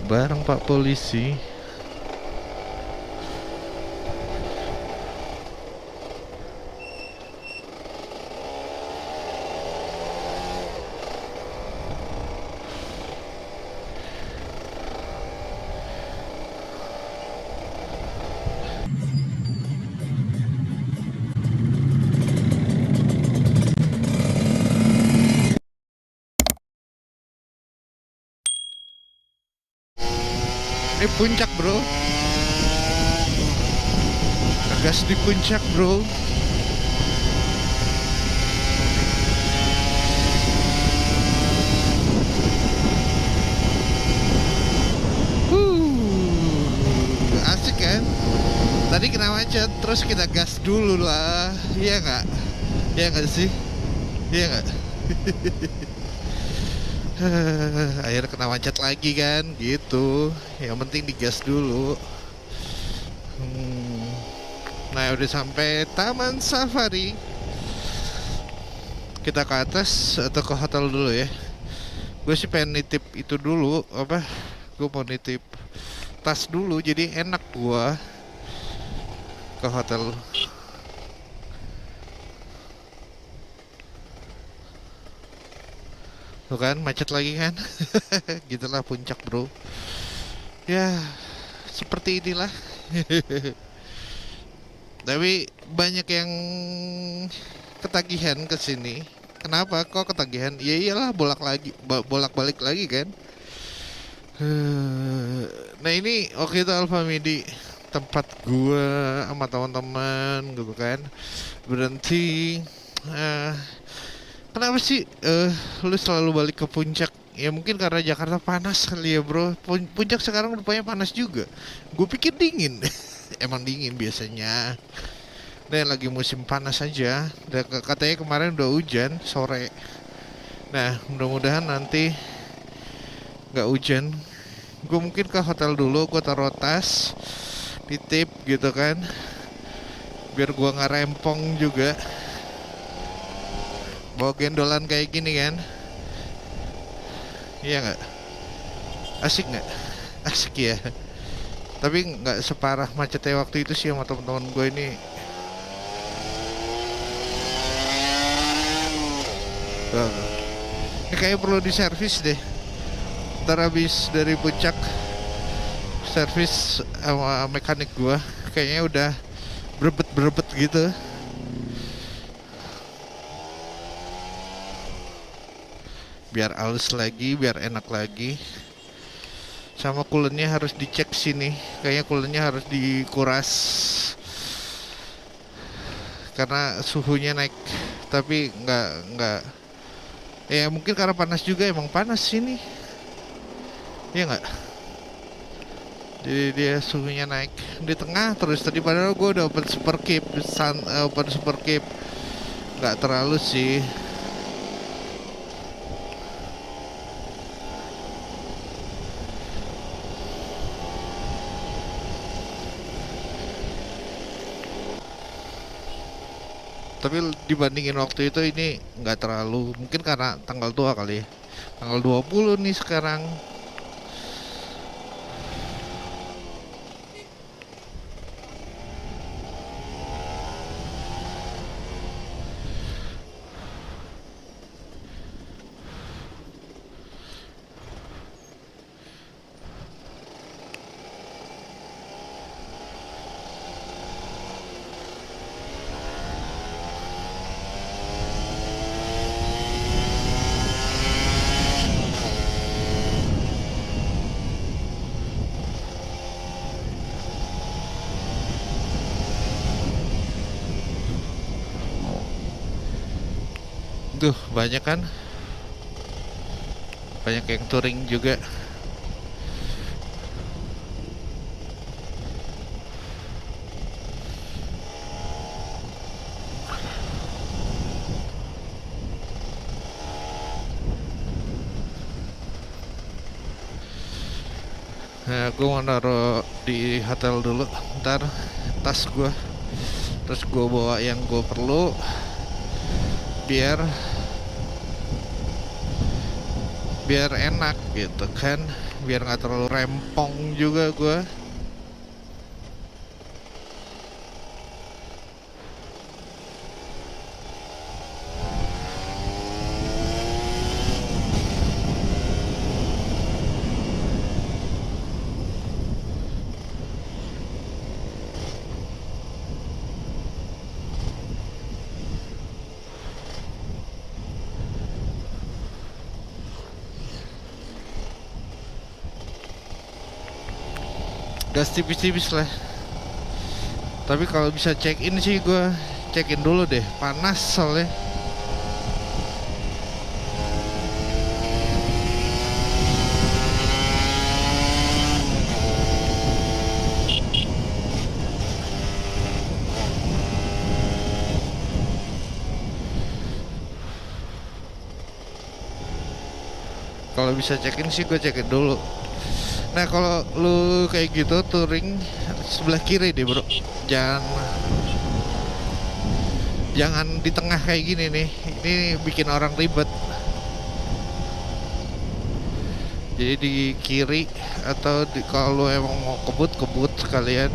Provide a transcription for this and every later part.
bareng Pak Polisi. Ini puncak bro, gas di puncak bro. Asik kan? Tadi kena macet, terus kita gas dulu lah. Iya nggak? Iya nggak sih? Iya nggak? Akhirnya kena macet lagi kan, gitu. Yang penting digas dulu. Nah udah sampai Taman Safari. Kita ke atas atau ke hotel dulu ya? Gue sih pengen nitip itu dulu, apa? Gue mau nitip tas dulu, jadi enak gue ke hotel. Tuh kan macet lagi kan. Gitulah puncak bro. Ya seperti inilah. Tapi banyak yang ketagihan ke sini. Kenapa kok ketagihan? Ya iyalah bolak balik lagi kan. Nah ini waktu itu Alfa Midi, tempat gua sama teman-teman gitu kan, berhenti. eh, Kenapa sih lu selalu balik ke puncak? Ya mungkin karena Jakarta panas kali ya bro. Puncak sekarang rupanya panas juga. Gue pikir dingin. Emang dingin biasanya. Dan lagi musim panas aja. Dan katanya kemarin udah hujan sore. Nah mudah-mudahan nanti nggak hujan. Gue mungkin ke hotel dulu. Gue taruh tas, titip gitu kan. Biar gue nggak rempong juga. Bawa gendolan kayak gini kan. Iya nggak? Asik nggak? Asik ya. Tapi nggak separah macetnya waktu itu sih sama teman-teman gue ini. Ini kayak perlu diservis deh. Ntar habis dari puncak servis sama mekanik gue. Kayaknya udah berebet gitu. Biar halus lagi, biar enak lagi. Sama kulennya harus dicek sini. Kayaknya kulennya harus dikuras karena suhunya naik. Tapi nggak. Ya mungkin karena panas juga, emang panas sini. Iya nggak? Jadi dia suhunya naik di tengah terus. Tadi padahal gue udah open super keep, open super keep. Nggak terlalu sih. Tapi dibandingin waktu itu ini nggak terlalu, mungkin karena tanggal tua kali ya. Tanggal 20 nih sekarang. Tuh banyak kan, banyak yang touring juga. Nah, gue mau naruh di hotel dulu. Ntar tas gue, terus gue bawa yang gue perlu biar enak gitu kan. biar nggak terlalu rempong juga gue. Gas tipis-tipis lah. Tapi kalau bisa check in sih gue check in dulu deh, panas soalnya. Kalau bisa check in sih gue check in dulu. Nah kalau lu kayak gitu touring sebelah kiri deh bro, jangan di tengah kayak gini nih, ini bikin orang ribet. Jadi di kiri atau kalau emang mau kebut sekalian.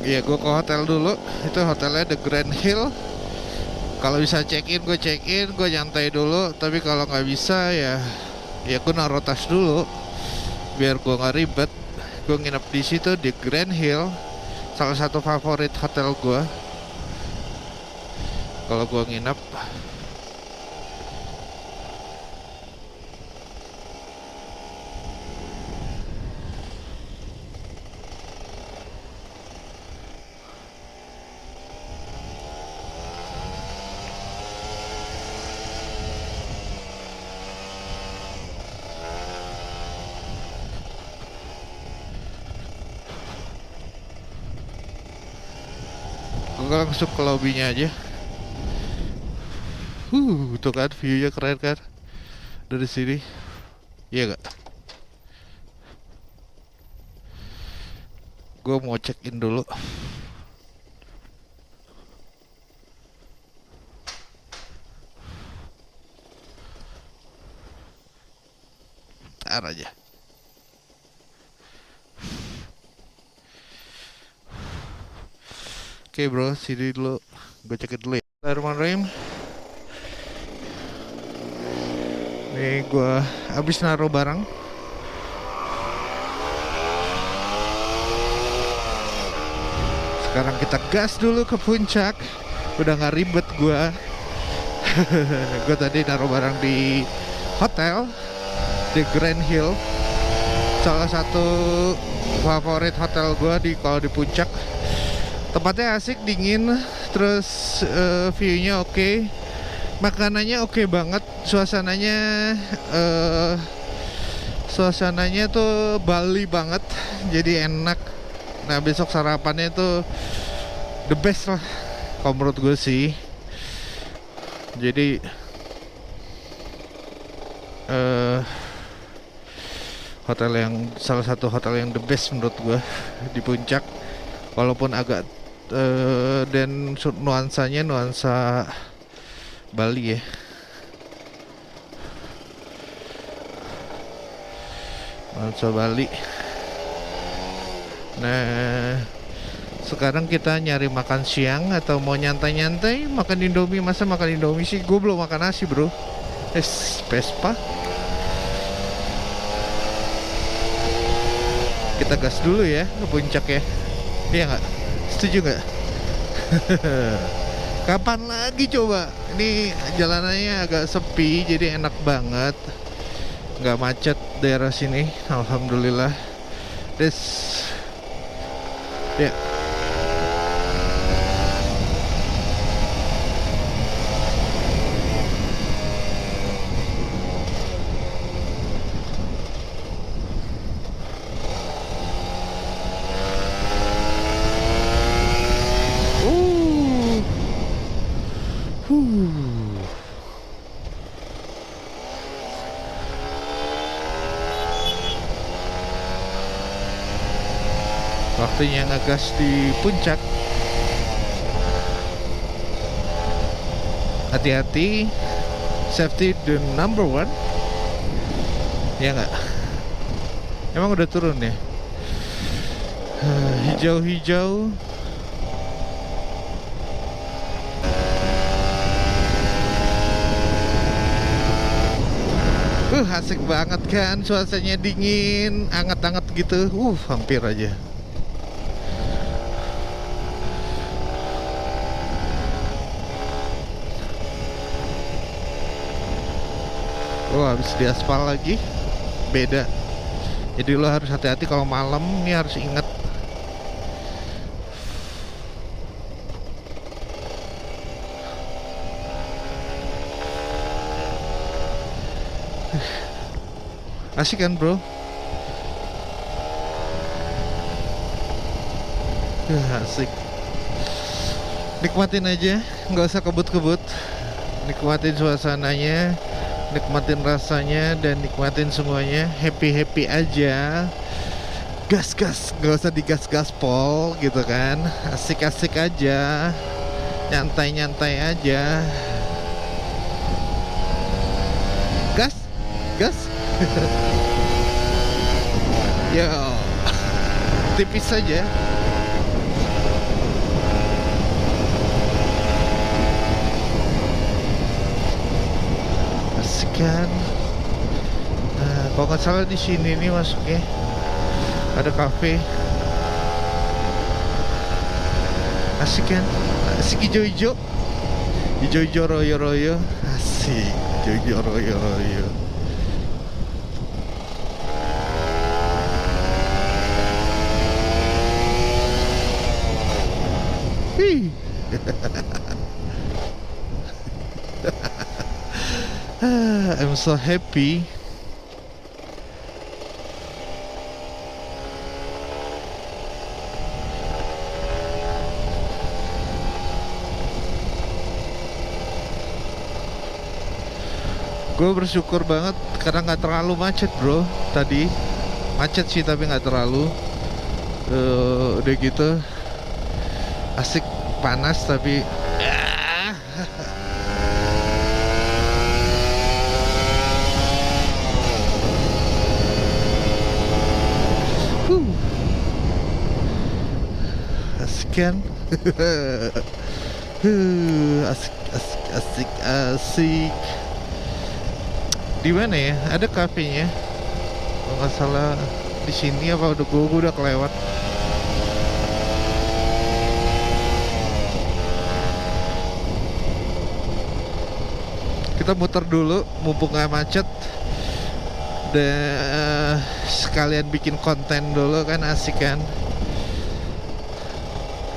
Iya, gue ke hotel dulu. Itu hotelnya The Grand Hill. Kalau bisa check in, gue nyantai dulu. Tapi kalau nggak bisa ya gue naruh tas dulu biar gue nggak ribet. Gue nginep di situ di Grand Hill, salah satu favorit hotel gue. Kalau gue nginep. Gue langsung ke lobbynya aja. Tuh kan view-nya keren kan dari sini. Iya gak? Gue mau check in dulu. Ntar aja. Oke bro, sini dulu. Gue cekin dulu ya. Bismillahirrahmanirrahim. Nih gue abis naruh barang. Sekarang kita gas dulu ke puncak. Udah gak ribet gue. Gue tadi naruh barang di hotel di Grand Hill, salah satu favorit hotel gue kalau di puncak. Tempatnya asik, dingin, terus view-nya oke, makanannya oke banget, suasananya tuh Bali banget, jadi enak. Nah besok sarapannya tuh the best lah kalau menurut gue sih. Jadi salah satu hotel yang the best menurut gue di puncak, walaupun agak dan nuansanya nuansa Bali ya. Nuansa Bali. Nah, sekarang kita nyari makan siang atau mau nyantai-nyantai makan Indomie. Masa makan Indomie sih? Gue belum makan nasi bro. Vespa. Kita gas dulu ya ke puncak ya. Iya nggak? Setuju nggak? Kapan lagi coba? Ini jalanannya agak sepi, jadi enak banget. Nggak macet daerah sini, alhamdulillah. Ya. Huh. Waktunya ngegas di puncak. Hati-hati, safety the number one. Ya nggak? Emang udah turun ya? Hijau-hijau. Asik banget kan, suasananya dingin, anget-anget gitu. Hampir aja. Habis diaspal lagi, beda. Jadi lo harus hati-hati kalau malam, ini harus ingat. Asik kan bro? Asik. Nikmatin aja, nggak usah kebut-kebut. Nikmatin suasananya, nikmatin rasanya, dan nikmatin semuanya. Happy-happy aja. Gas-gas, nggak usah digas-gas pol gitu kan. Asik-asik aja, nyantai-nyantai aja. Gas, gas. Yo, tipis saja. Asik kan? Nah, kalau nggak salah di sini nih masuknya ada kafe. Asik kan? Asik hijau-hijau, hijau-hijau royo-royo. Asik hijau-hijau royo-royo. I'm so happy. Gue bersyukur banget karena nggak terlalu macet bro. Tadi macet sih tapi nggak terlalu. Udah gitu asik, panas tapi asik kan. Asik asik asik asik. Di mana ya? Ada kafenya. Kalau nggak salah di sini apa gue udah kelewat. Kita muter dulu mumpung nggak macet. Dan sekalian bikin konten dulu kan, asik kan.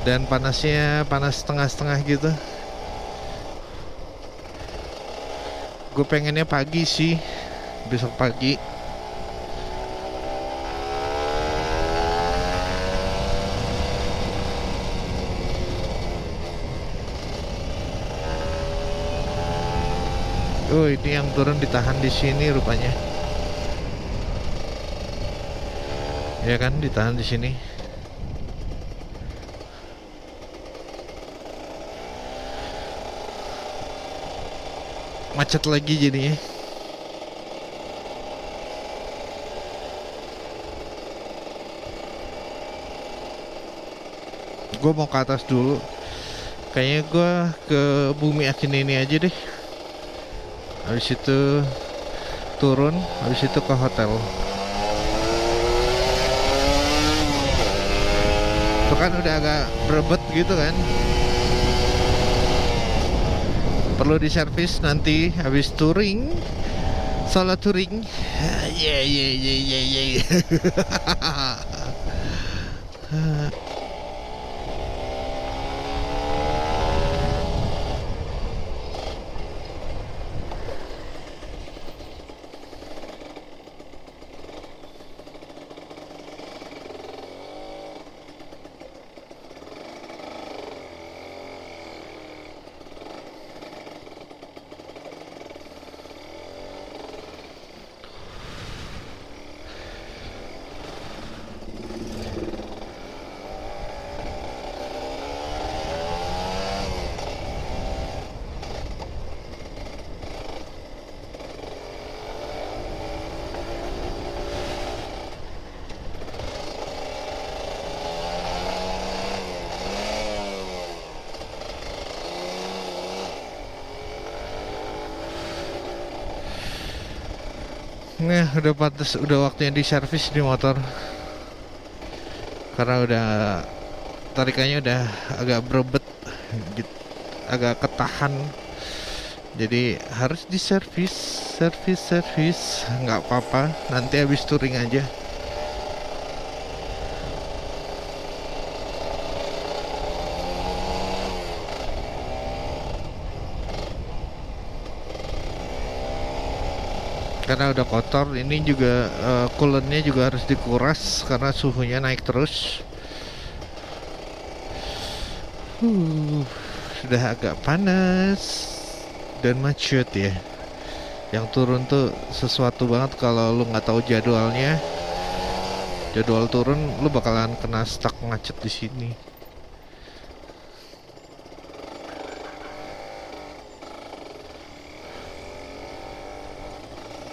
Dan panasnya panas setengah-setengah gitu. Gue pengennya pagi sih, besok pagi. Ini yang turun ditahan di sini rupanya. Ya kan, ditahan di sini. Macet lagi jadinya. Gue mau ke atas dulu. Kayaknya gue ke Bumi Akin ini aja deh. Habis itu turun, habis itu ke hotel. Itu kan udah agak berebet gitu kan. Perlu diservis nanti habis touring. Solo touring. Yeah. Nah, udah pantas, udah waktunya di servis di motor. Karena udah tarikannya udah agak berebet, gitu, agak ketahan. Jadi harus diservis, servis. Nggak apa-apa, nanti habis touring aja. Karena udah kotor, ini juga coolant-nya juga harus dikuras karena suhunya naik terus. Sudah agak panas dan macet ya. Yang turun tuh sesuatu banget kalau lu nggak tahu jadwalnya. Jadwal turun lu bakalan kena stuck macet di sini.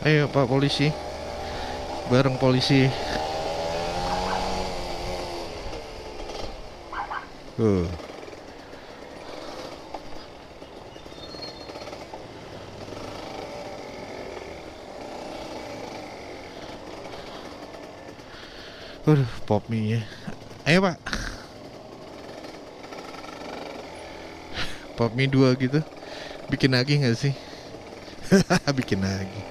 Ayo Pak Polisi, bareng polisi. Uh. Pop mie ya. Ayo Pak. Pop mie 2 gitu. Bikin lagi nggak sih? Bikin lagi.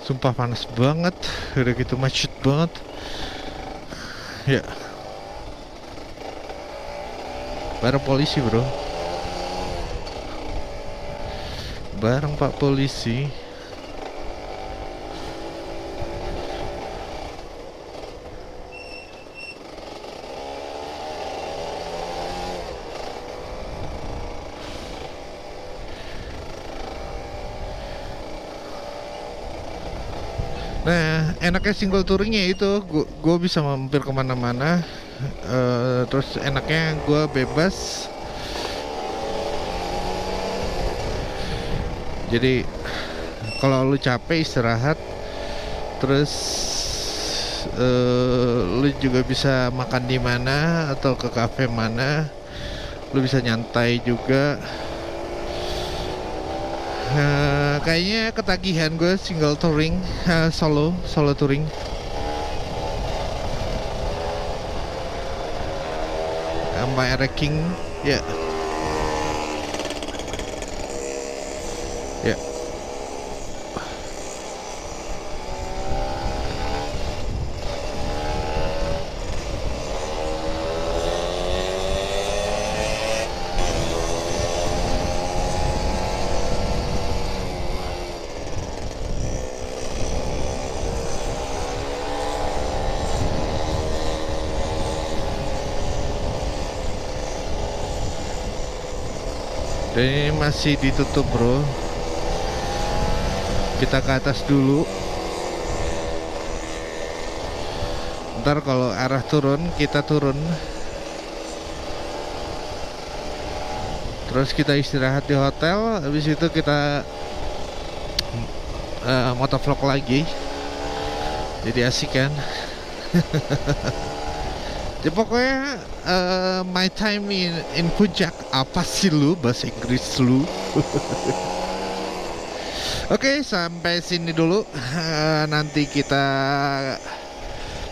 Sumpah panas banget. Udah gitu macet banget. Ya. Bareng polisi bro. Bareng Pak Polisi. Nah, enaknya single touringnya itu, gue bisa mampir kemana-mana. Terus enaknya gue bebas. Jadi kalau lu capek istirahat, terus lu juga bisa makan di mana atau ke cafe mana. Lu bisa nyantai juga. Kayaknya ketagihan gue single touring, solo touring. Sama Eric King, ya. Ya. Dan ini masih ditutup bro. Kita ke atas dulu. Ntar kalau arah turun, kita turun. Terus kita istirahat di hotel. Habis itu kita motovlog lagi. Jadi asik kan. Ya pokoknya my time in Puncak. Apa sih lu bahasa Inggris lu? Oke, sampai sini dulu. Nanti kita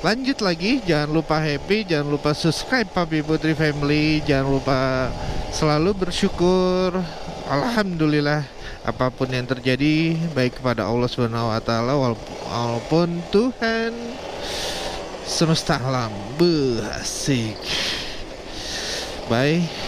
lanjut lagi. Jangan lupa happy, jangan lupa subscribe Papi Putri Family, jangan lupa selalu bersyukur. Alhamdulillah apapun yang terjadi, baik kepada Allah Subhanahu wa taala walaupun Tuhan semesta alam. Asik. Bye.